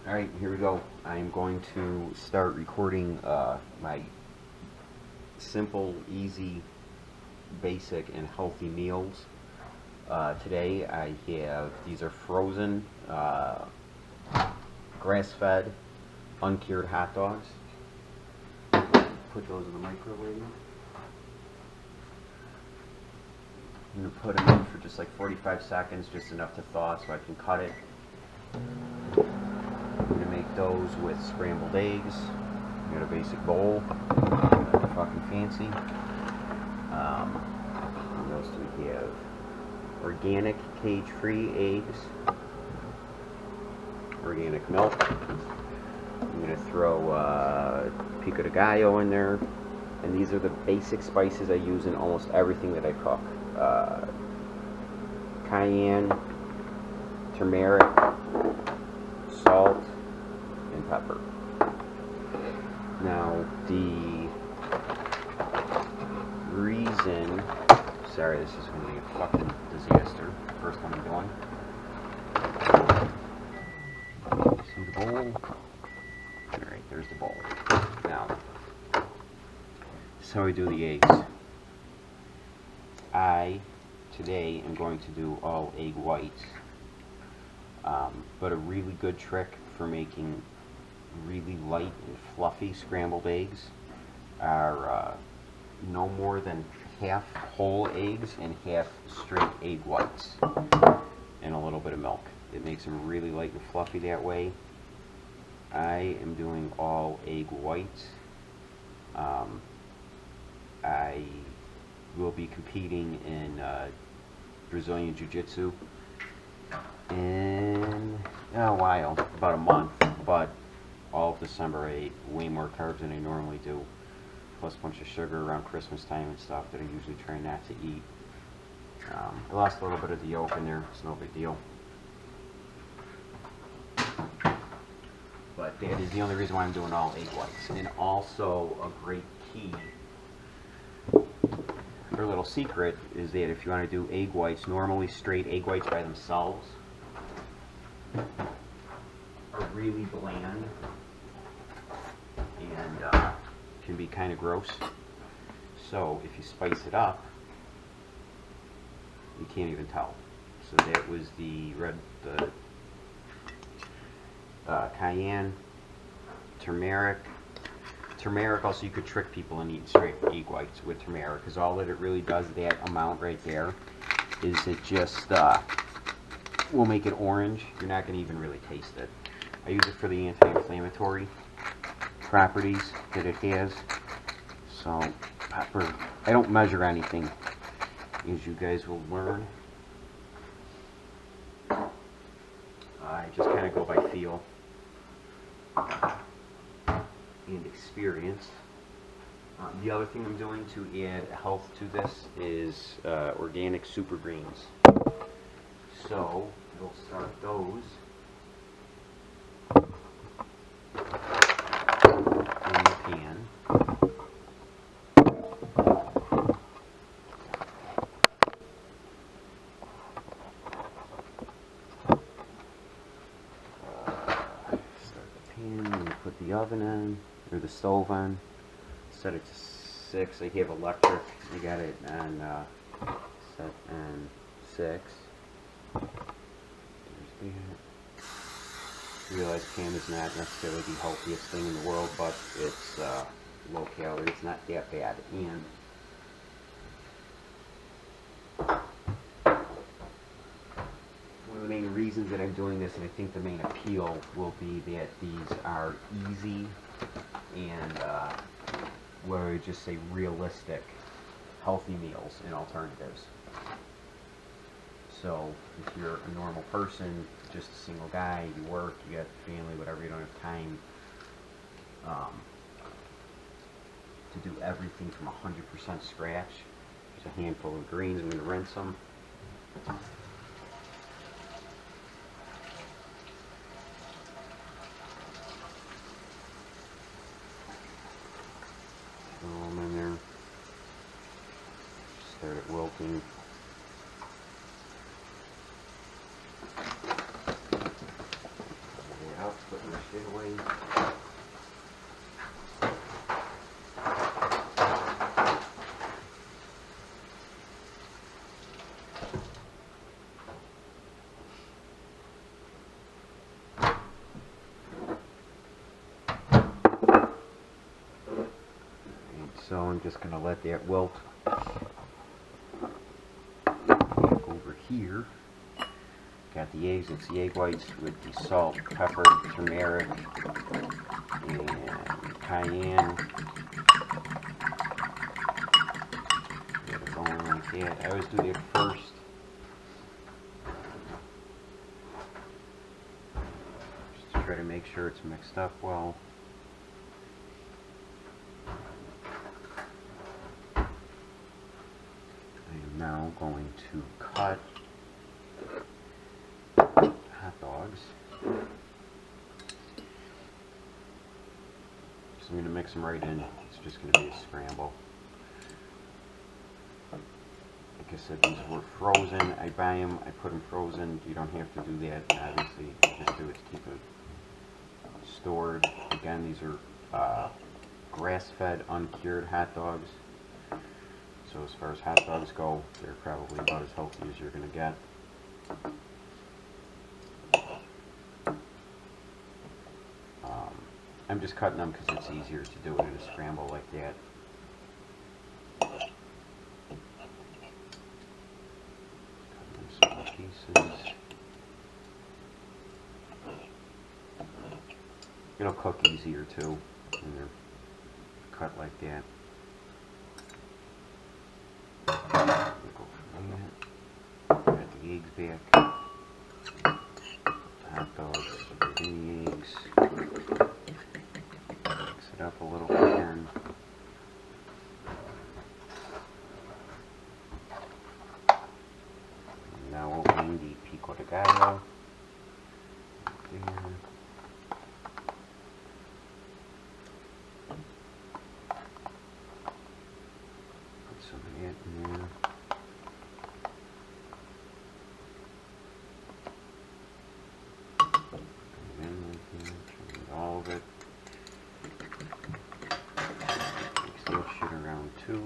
Alright, here we go. I'm going to start recording my simple, easy, basic, and healthy meals. Today I have, these are frozen, grass-fed, uncured hot dogs. Put those in the microwave. I'm going to put them in for just like 45 seconds, just enough to thaw so I can cut it. I'm going to make those with scrambled eggs. I got a basic bowl, nothing fucking fancy. What else do we have? Organic cage-free eggs, organic milk. I'm going to throw pico de gallo in there, and these are the basic spices I use in almost everything that I cook. Cayenne, turmeric, salt, and pepper. Now the reason, sorry, this is going to be a fucking disaster. First one I'm doing. See the bowl? Alright, there's the bowl. Now, this is how we do the eggs. I today am going to do all egg whites. But a really good trick for making really light and fluffy scrambled eggs are no more than half whole eggs and half straight egg whites and a little bit of milk. It makes them really light and fluffy that way. I am doing all egg whites. I will be competing in Brazilian Jiu-Jitsu in a while, about a month, but all of December I ate way more carbs than I normally do, plus a bunch of sugar around Christmas time and stuff that I usually try not to eat. I lost a little bit of the yolk in there, it's no big deal. But that is the only reason why I'm doing all egg whites. And also a great key, or a little secret, is that if you want to do egg whites, normally straight egg whites by themselves are really bland and can be kind of gross. So if you spice it up, you can't even tell. So that was the cayenne, turmeric. Turmeric, also you could trick people and eat straight egg whites with turmeric, because all that it really does, that amount right there, is it just will make it orange. You're not going to even really taste it. I use it for the anti-inflammatory properties that it has. So pepper, I don't measure anything, as you guys will learn. I just kind of go by feel and experience. The other thing I'm doing to add health to this is organic super greens. So we'll start those in the pan. Start the pan and put the oven on, or the stove on. Set it to 6. I have electric. I got it on set on 6. There's that. Realize pan is not necessarily the healthiest thing in the world, but it's low calorie. It's not that bad. And one of the main reasons that I'm doing this, and I think the main appeal, will be that these are easy and what I would just say realistic, healthy meals and alternatives. So if you're a normal person, just a single guy, you work, you got family, whatever, you don't have time to do everything from 100% scratch. There's a handful of greens. I'm going to rinse them. Throw them in there. Start it wilting. Yep. Putting the shit away. So I'm just going to let that wilt. Over here, got the eggs. It's the egg whites with the salt, pepper, turmeric, and cayenne. Get it going like that. I always do that first. Just to try to make sure it's mixed up well. Now going to cut hot dogs. So I'm going to mix them right in. It's just going to be a scramble. Like I said, these were frozen. I buy them, I put them frozen. You don't have to do that. Obviously, you just do it to keep it stored. Again, these are grass-fed, uncured hot dogs. So as far as hot dogs go, they're probably about as healthy as you're going to get. I'm just cutting them because it's easier to do it in a scramble like that. Cut them small pieces. It'll cook easier too when they're cut like that. Got the eggs back. Hot dogs in the eggs. Mix it up a little again. And now we'll bring the pico de gallo there. Put some of that in there. All of it. Mix that shit around too.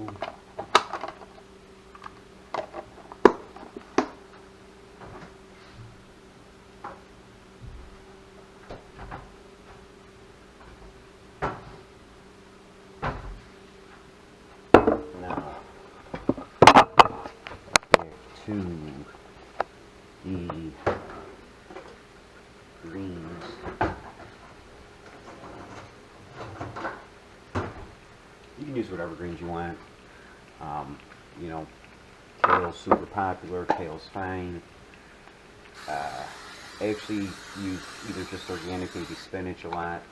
Now, back to the greens. You can use whatever greens you want. You know, kale's super popular, kale's fine. I actually use either just organic, maybe spinach a lot,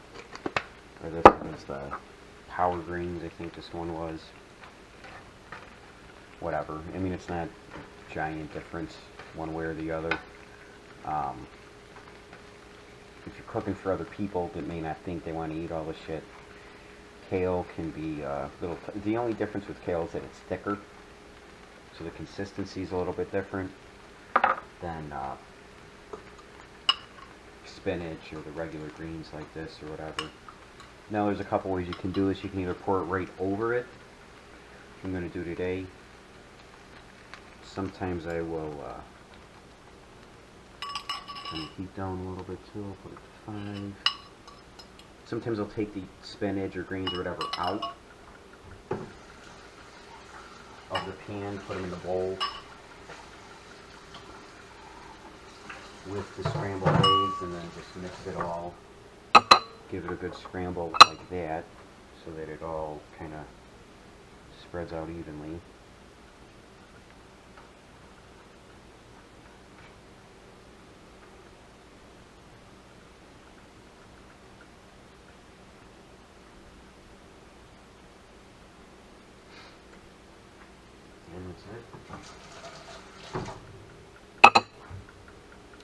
or this was the power greens, I think this one was. Whatever. I mean, it's not a giant difference one way or the other. If you're cooking for other people that may not think they want to eat all this shit, kale can be a little... The only difference with kale is that it's thicker, so the consistency is a little bit different than spinach or the regular greens like this or whatever. Now there's a couple ways you can do this. You can either pour it right over it, which I'm going to do today. Sometimes I will turn the heat down a little bit too. I'll put it to 5. Sometimes I'll take the spinach or greens or whatever out of the pan, put them in the bowl with the scrambled eggs, and then just mix it all. Give it a good scramble like that so that it all kind of spreads out evenly.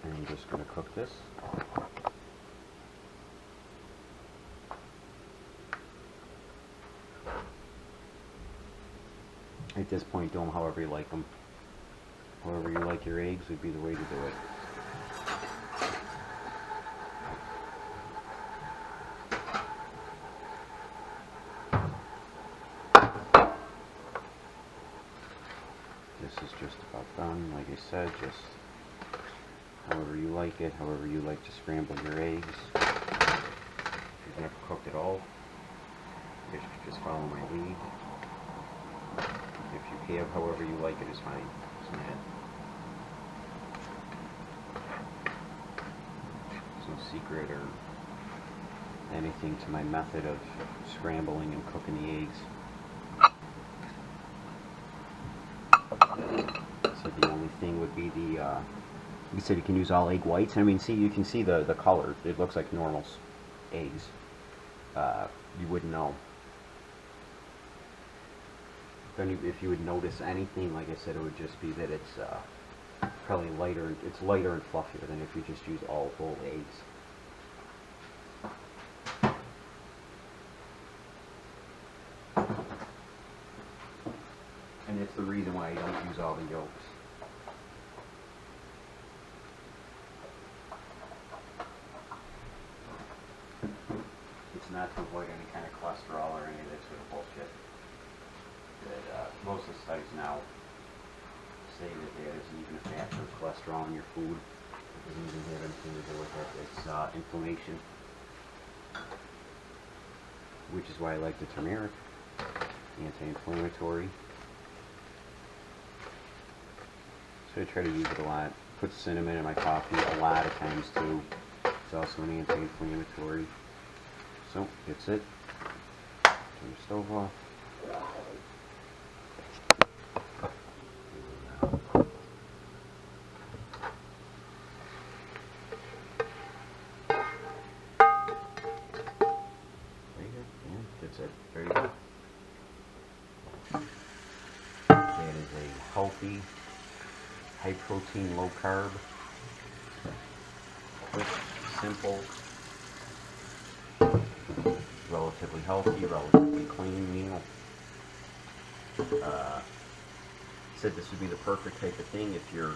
And I'm just going to cook this. At this point, do them however you like them. However you like your eggs would be the way to do it. done, like I said, just however you like it, however you like to scramble your eggs. If you've never cooked at all, you should just follow my lead. If you have, however you like it is fine. There's no secret or anything to my method of scrambling and cooking the eggs. So the only thing would be the, you said you can use all egg whites. I mean, see, you can see the color. It looks like normal eggs. You wouldn't know. If you would notice anything, like I said, it would just be that it's probably lighter. It's lighter and fluffier than if you just use all whole eggs. And it's the reason why I don't use all the yolks. It's not to avoid any kind of cholesterol or any of that sort of bullshit that most of the studies now say that there's even a factor of cholesterol in your food. It doesn't even have anything to do with it. It's inflammation, which is why I like the turmeric, anti-inflammatory. So I try to use it a lot. Put cinnamon in my coffee a lot of times too. It's also an anti-inflammatory. So that's it. Turn the stove off. That's it. There you go. That is a healthy, high protein, low carb, quick, simple, relatively healthy, relatively clean meal. Said this would be the perfect type of thing if you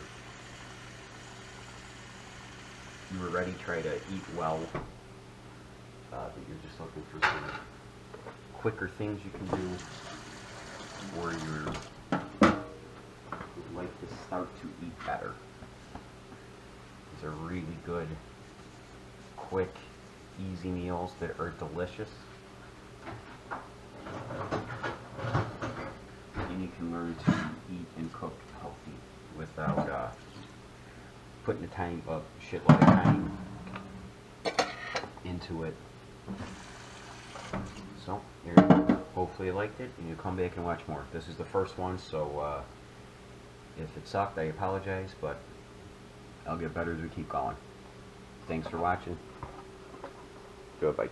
were ready to try to eat well, that you're just looking for some quicker things you can do, or you would like to start to eat better. These are really good, quick, easy meals that are delicious. And you can learn to eat and cook healthy without putting a shitload of time into it. So, there you go. Hopefully you liked it, and you'll come back and watch more. This is the first one, so if it sucked, I apologize, but I'll get better as we keep going. Thanks for watching. Goodbye.